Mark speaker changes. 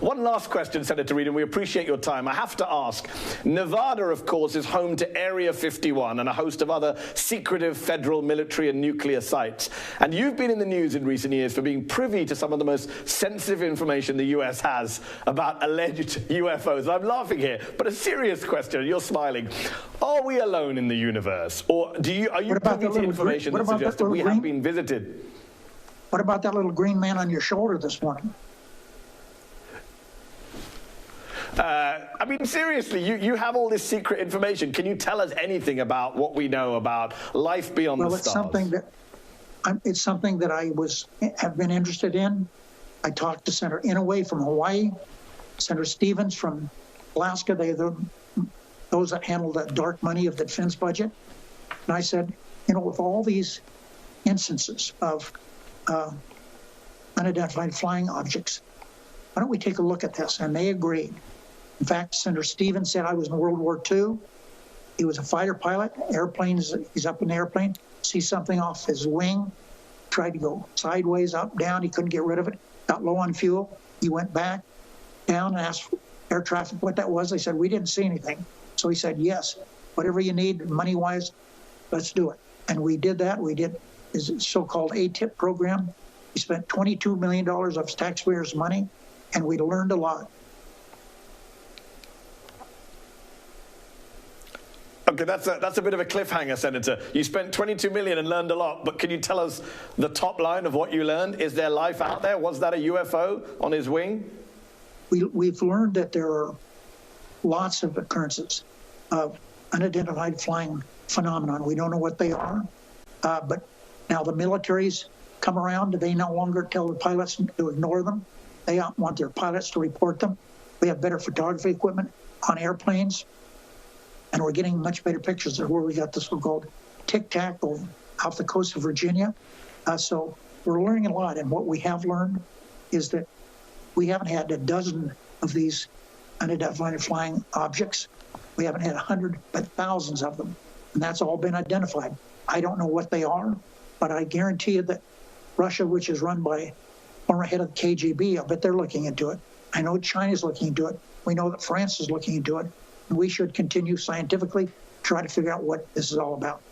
Speaker 1: One last question, Senator Reid, and we appreciate your time. I have to ask, Nevada, of course, is home to Area 51 and a host of other secretive federal military and nuclear sites. And you've been in the news in recent years for being privy to some of the most sensitive information the US has about alleged UFOs. I'm laughing here, but a serious question, you're smiling. Are we alone in the universe? Or are you privy to information that suggests that we have been visited?
Speaker 2: What about that little green man on your shoulder this morning?
Speaker 1: I mean, seriously, you have all this secret information. Can you tell us anything about what we know about life beyond the stars?
Speaker 2: It's something that I have been interested in. I talked to Senator Inoue from Hawaii, Senator Stevens from Alaska. Those that handle the dark money of the defense budget. And I said, with all these instances of unidentified flying objects, why don't we take a look at this? And they agreed. In fact, Senator Stevens said, I was in World War II. He was a fighter pilot. He's up in the airplane, sees something off his wing, tried to go sideways, up, down. He couldn't get rid of it, got low on fuel. He went back down and asked air traffic what that was. They said, we didn't see anything. So he said, yes, whatever you need money-wise, let's do it. And we did that. We did his so-called ATIP program. We spent $22 million of taxpayers' money, and we learned a lot.
Speaker 1: Okay, that's a bit of a cliffhanger, Senator. You spent $22 million and learned a lot, but can you tell us the top line of what you learned? Is there life out there? Was that a UFO on his wing?
Speaker 2: We've learned that there are lots of occurrences of unidentified flying phenomenon. We don't know what they are, but now the militaries come around. They no longer tell the pilots to ignore them. They want their pilots to report them. We have better photography equipment on airplanes, and we're getting much better pictures of where we got the so-called tic-tac off the coast of Virginia. So we're learning a lot, and what we have learned is that we haven't had a dozen of these unidentified flying objects. We haven't had 100, but thousands of them, and that's all been identified. I don't know what they are, but I guarantee you that Russia, which is run by former head of the KGB, I bet they're looking into it. I know China's looking into it. We know that France is looking into it. And we should continue scientifically try to figure out what this is all about.